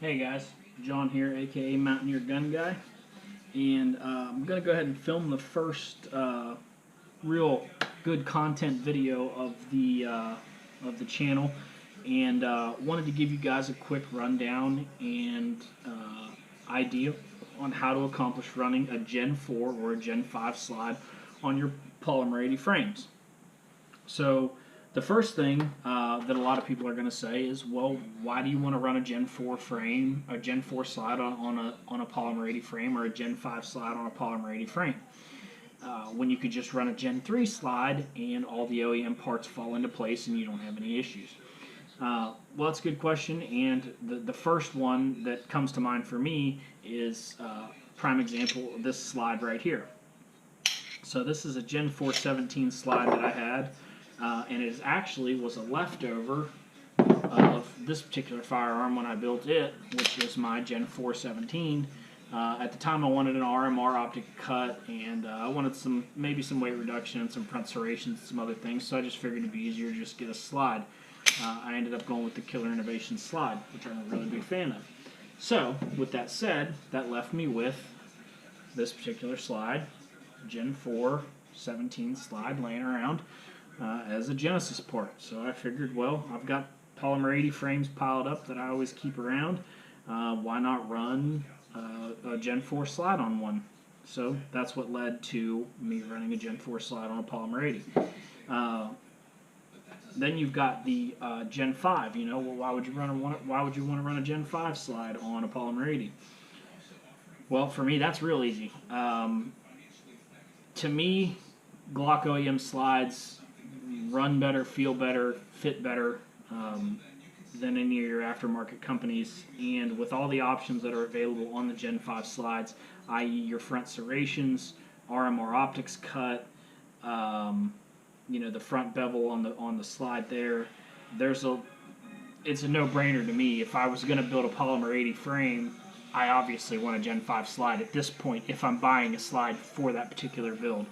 Hey guys, John here, aka Mountaineer Gun Guy, and I'm gonna go ahead and film the first real good content video of the channel, and wanted to give you guys a quick rundown and idea on how to accomplish running a Gen 4 or a Gen 5 slide on your Polymer 80 frames. So the first thing that a lot of people are going to say is, well, why do you want to run a Gen 4 frame, a Gen 4 slide on a Polymer 80 frame, or a Gen 5 slide on a Polymer 80 frame, when you could just run a Gen 3 slide and all the OEM parts fall into place and you don't have any issues? Well, that's a good question, and the first one that comes to mind for me is prime example of this slide right here. So this is a Gen 4 17 slide that I had. And it actually was a leftover of this particular firearm when I built it, which is my Gen 4 17. At the time I wanted an RMR optic cut, and I wanted maybe some weight reduction and some front serrations and some other things, so I just figured it'd be easier to just get a slide. I ended up going with the Killer Innovation slide, which I'm a really big fan of. So, with that said, that left me with this particular slide, Gen 4 17 slide laying around as a Genesis part. So I figured, well, I've got Polymer 80 frames piled up that I always keep around. Why not run a Gen 4 slide on one? So that's what led to me running a Gen 4 slide on a Polymer 80. Then you've got the Gen 5. You know, well, why would you want to run a Gen 5 slide on a Polymer 80? Well, for me, that's real easy. To me, Glock OEM slides run better, feel better, fit better than any of your aftermarket companies, and with all the options that are available on the Gen 5 slides, i.e. your front serrations, RMR optics cut, you know, the front bevel on the slide there, it's a no-brainer to me. If I was going to build a Polymer 80 frame, I obviously want a Gen 5 slide at this point if I'm buying a slide for that particular build.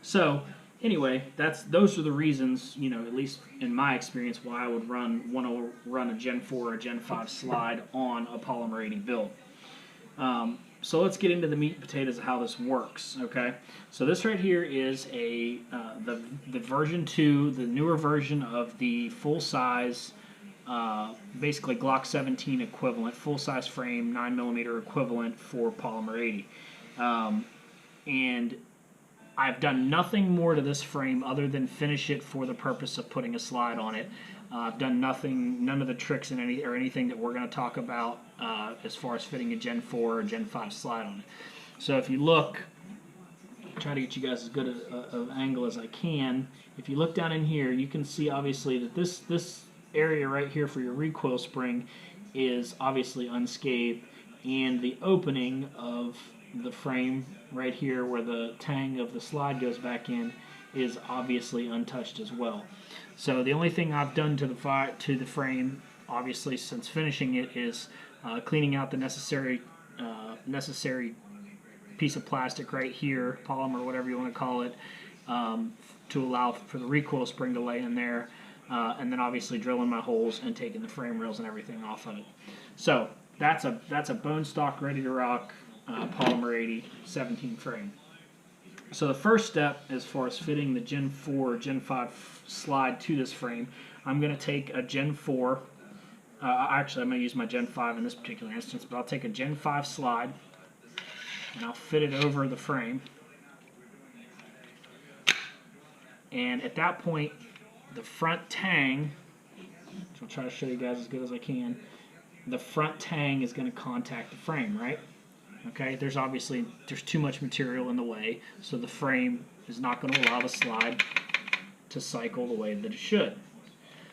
So anyway, those are the reasons, you know, at least in my experience, why I would want to run a Gen 4 or a Gen 5 slide on a Polymer 80 build. So let's get into the meat and potatoes of how this works. Okay, so this right here is the version 2, the newer version of the full size, basically Glock 17 equivalent, full size frame, 9mm equivalent for Polymer 80, and I've done nothing more to this frame other than finish it for the purpose of putting a slide on it. I've done none of the tricks in anything that we're going to talk about as far as fitting a Gen 4 or Gen 5 slide on it. So if you look, try to get you guys as good an angle as I can. If you look down in here, you can see obviously that this area right here for your recoil spring is obviously unscathed, and the opening of the frame right here where the tang of the slide goes back in is obviously untouched as well. So the only thing I've done to the frame, obviously since finishing it, is cleaning out the necessary piece of plastic right here, polymer, whatever you want to call it, to allow for the recoil spring to lay in there, and then obviously drilling my holes and taking the frame rails and everything off of it. So that's a bone stock, ready to rock Polymer 80 17 frame. So the first step, as far as fitting the Gen 4 or Gen 5 slide to this frame, I'm going to take a Gen 4, actually I'm going to use my Gen 5 in this particular instance, but I'll take a Gen 5 slide and I'll fit it over the frame, and at that point the front tang, which I'll try to show you guys as good as I can, the front tang is going to contact the frame, right? Okay, there's too much material in the way, so the frame is not going to allow the slide to cycle the way that it should.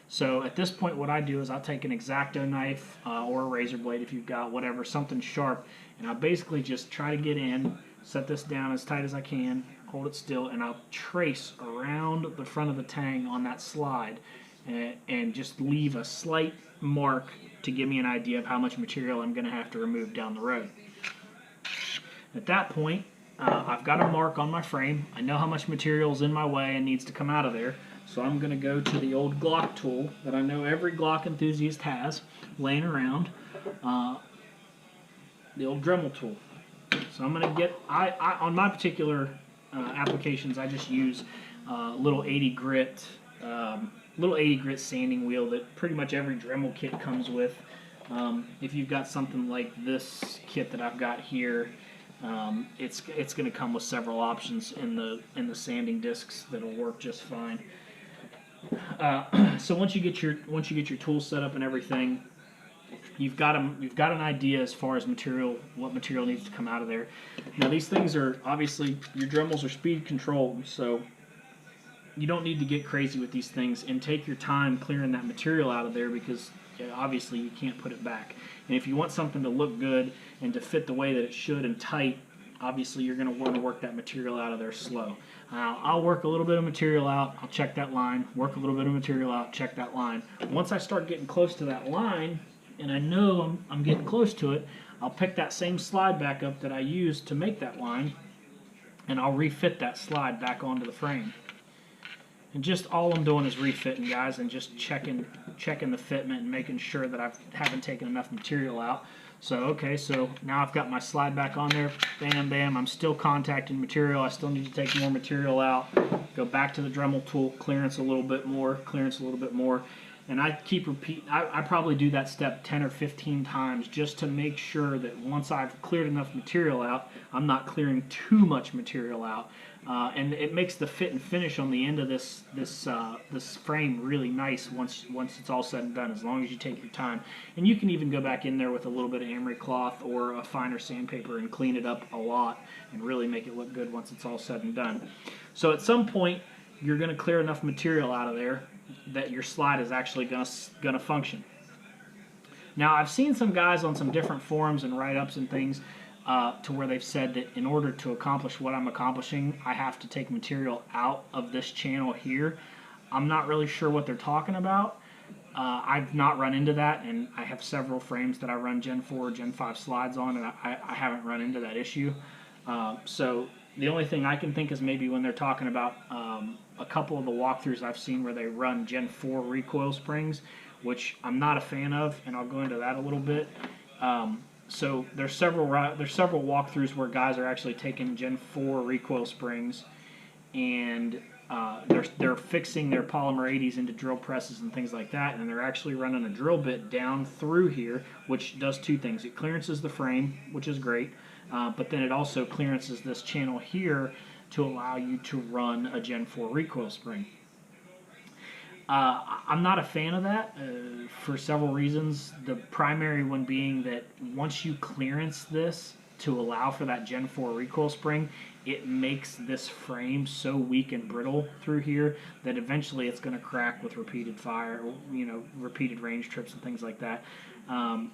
So at this point what I do is I'll take an X-Acto knife or a razor blade if you've got whatever, something sharp, and I'll basically just try to get in, set this down as tight as I can, hold it still, and I'll trace around the front of the tang on that slide and just leave a slight mark to give me an idea of how much material I'm going to have to remove down the road. At that point, I've got a mark on my frame. I know how much material is in my way and needs to come out of there. So I'm going to go to the old Glock tool that I know every Glock enthusiast has laying around, the old Dremel tool. So I'm going to get, on my particular applications, I just use little 80 grit sanding wheel that pretty much every Dremel kit comes with. If you've got something like this kit that I've got here, it's going to come with several options in the sanding discs that'll work just fine. So once you get your tool set up and everything, you've got an idea as far as what material needs to come out of there. Now these things are obviously, your Dremels are speed controlled, so you don't need to get crazy with these things, and take your time clearing that material out of there, because obviously you can't put it back. And if you want something to look good and to fit the way that it should and tight, obviously you're going to want to work that material out of there slow. I'll work a little bit of material out, I'll check that line, work a little bit of material out, check that line. Once I start getting close to that line, and I know I'm getting close to it, I'll pick that same slide back up that I used to make that line, and I'll refit that slide back onto the frame. And just all I'm doing is refitting, guys, and just checking the fitment and making sure that I haven't taken enough material out. So, okay, so now I've got my slide back on there, bam, bam, I'm still contacting material, I still need to take more material out, go back to the Dremel tool, clearance a little bit more, and I keep repeating. I probably do that step 10 or 15 times just to make sure that once I've cleared enough material out, I'm not clearing too much material out. And it makes the fit and finish on the end of this frame really nice once it's all said and done, as long as you take your time. And you can even go back in there with a little bit of emery cloth or a finer sandpaper and clean it up a lot and really make it look good once it's all said and done. So at some point, you're going to clear enough material out of there that your slide is actually going to function. Now, I've seen some guys on some different forums and write-ups and things to where they've said that in order to accomplish what I'm accomplishing, I have to take material out of this channel here. I'm not really sure what they're talking about. I've not run into that, and I have several frames that I run Gen 4, Gen 5 slides on, and I haven't run into that issue. So the only thing I can think is maybe when they're talking about a couple of the walkthroughs I've seen where they run Gen 4 recoil springs, which I'm not a fan of, and I'll go into that a little bit. So there's several walkthroughs where guys are actually taking Gen 4 recoil springs, and they're fixing their Polymer 80s into drill presses and things like that, and they're actually running a drill bit down through here, which does two things. It clearances the frame, which is great, but then it also clearances this channel here to allow you to run a Gen 4 recoil spring. I'm not a fan of that for several reasons. The primary one being that once you clearance this to allow for that Gen 4 recoil spring, it makes this frame so weak and brittle through here that eventually it's going to crack with repeated fire, repeated range trips and things like that.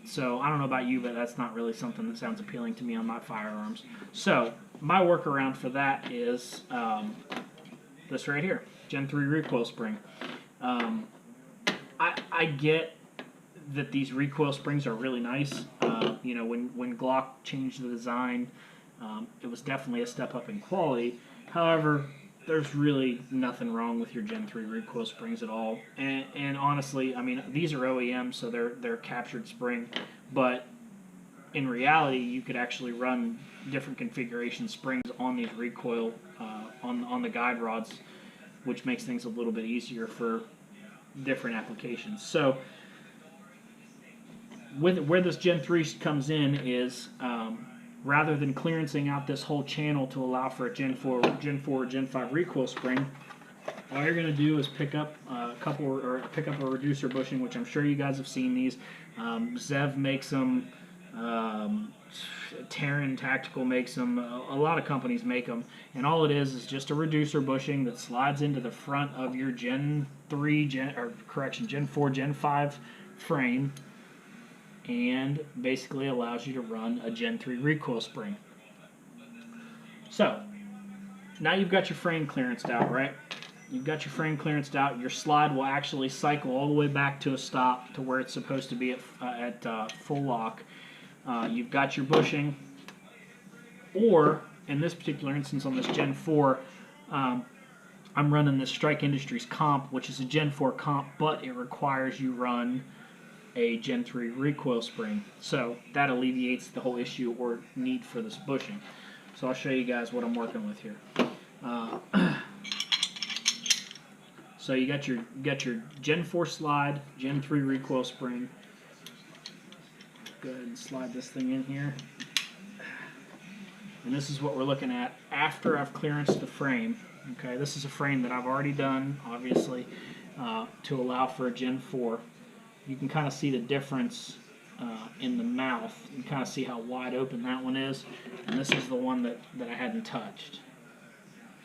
So I don't know about you, but that's not really something that sounds appealing to me on my firearms. So my workaround for that is this right here, Gen 3 recoil spring. I get that these recoil springs are really nice. When Glock changed the design, it was definitely a step up in quality. However, there's really nothing wrong with your Gen 3 recoil springs at all. And honestly, I mean, these are OEM, so they're captured spring. But in reality, you could actually run different configuration springs on these recoil on the guide rods, which makes things a little bit easier for different applications. So where this Gen 3 comes in is rather than clearancing out this whole channel to allow for a Gen 4 or Gen 5 recoil spring, all you're going to do is pick up a reducer bushing, which I'm sure you guys have seen these. Zev makes them. Terran Tactical makes them. A lot of companies make them, and all it is just a reducer bushing that slides into the front of your Gen 4, Gen 5 frame, and basically allows you to run a Gen 3 recoil spring. So now you've got your frame clearanced out, right? You've got your frame clearanced out. Your slide will actually cycle all the way back to a stop to where it's supposed to be at full lock. You've got your bushing, or in this particular instance on this Gen 4, I'm running this Strike Industries comp, which is a Gen 4 comp, but it requires you run a Gen 3 recoil spring. So that alleviates the whole issue or need for this bushing. So I'll show you guys what I'm working with here. So you got your Gen 4 slide, Gen 3 recoil spring. Go ahead and slide this thing in here. And this is what we're looking at after I've clearanced the frame. Okay, this is a frame that I've already done, obviously, to allow for a Gen 4. You can kind of see the difference in the mouth. You can kind of see how wide open that one is. And this is the one that I hadn't touched.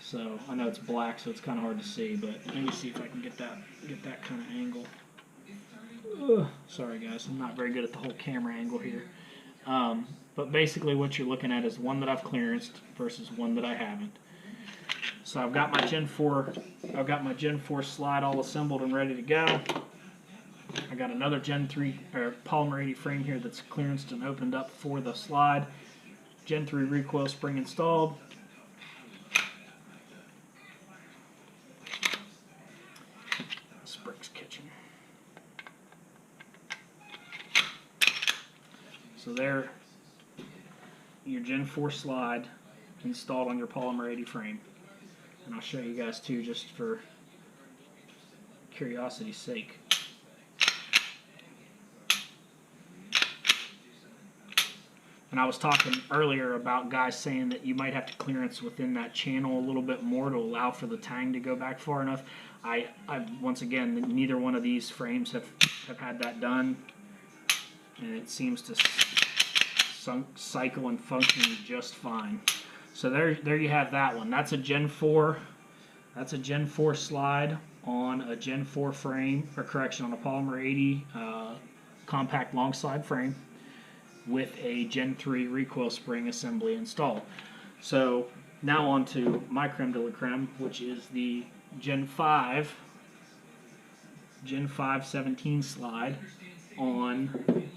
So I know it's black, so it's kind of hard to see, but let me see if I can get that kind of angle. Ugh, sorry guys, I'm not very good at the whole camera angle here. But basically what you're looking at is one that I've clearanced versus one that I haven't. So I've got my Gen 4 slide all assembled and ready to go. I got another Gen 3 or Polymer 80 frame here that's clearanced and opened up for the slide. Gen 3 recoil spring installed. Spring's catching. So there, your Gen 4 slide installed on your Polymer 80 frame. And I'll show you guys too, just for curiosity's sake. And I was talking earlier about guys saying that you might have to clearance within that channel a little bit more to allow for the tang to go back far enough. I once again, neither one of these frames have had that done, and it seems to cycle and function just fine. So there you have that one. That's a Gen 4. That's a Gen 4 slide on a Gen 4 frame, or correction, on a Polymer 80 compact long slide frame with a Gen 3 recoil spring assembly installed. So now on to my creme de la creme, which is the Gen 5 17 slide on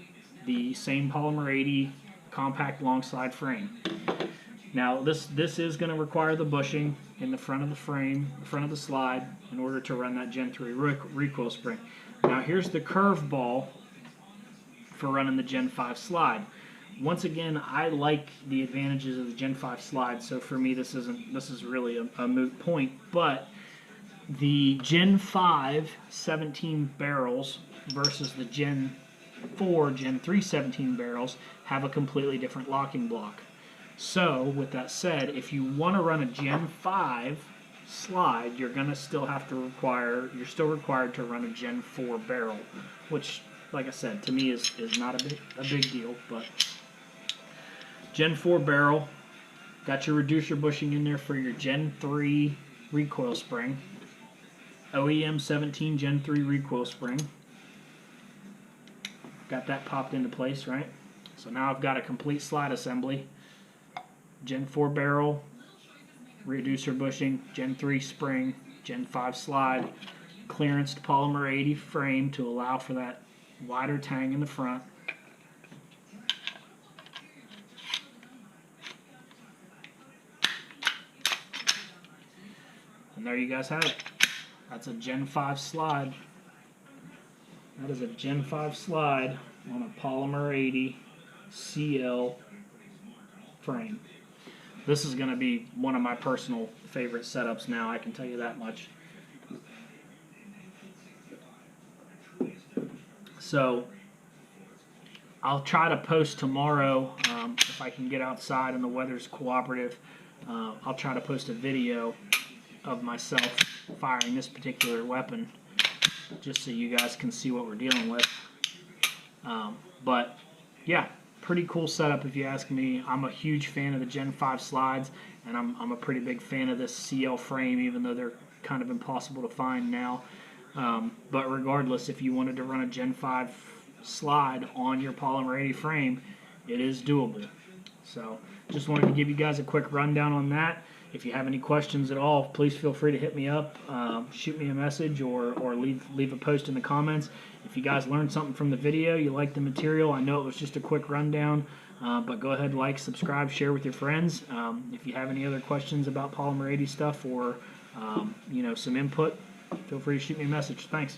the same Polymer 80 compact long slide frame. Now this is going to require the bushing in the front of the frame, the front of the slide, in order to run that Gen 3 recoil spring. Now here's the curveball for running the Gen 5 slide. Once again, I like the advantages of the Gen 5 slide, so for me this is really a moot point. But the Gen 5 17 barrels versus the Gen 4 Gen 3 17 barrels have a completely different locking block. So with that said, if you want to run a Gen 5 slide, you're still required to run a Gen 4 barrel, which, like I said, to me is not a big deal. But Gen 4 barrel, got your reducer bushing in there for your Gen 3 recoil spring, OEM 17 Gen 3 recoil spring. Got that popped into place, right? So now I've got a complete slide assembly. Gen 4 barrel, reducer bushing, Gen 3 spring, Gen 5 slide, clearanced Polymer 80 frame to allow for that wider tang in the front. And there you guys have it. That's a Gen 5 slide. That is a Gen 5 slide on a Polymer 80 CL frame. This is going to be one of my personal favorite setups now, I can tell you that much. So I'll try to post tomorrow, if I can get outside and the weather's cooperative. I'll try to post a video of myself firing this particular weapon, just so you guys can see what we're dealing with. But yeah, pretty cool setup if you ask me. I'm a huge fan of the Gen 5 slides, and I'm a pretty big fan of this CL frame, even though they're kind of impossible to find now. But regardless, if you wanted to run a Gen 5 slide on your Polymer 80 frame, it is doable. So just wanted to give you guys a quick rundown on that. If you have any questions at all, please feel free to hit me up, shoot me a message, or leave a post in the comments. If you guys learned something from the video, you like the material, I know it was just a quick rundown, but go ahead, like, subscribe, share with your friends. If you have any other questions about Polymer 80 stuff or you know, some input, feel free to shoot me a message. Thanks.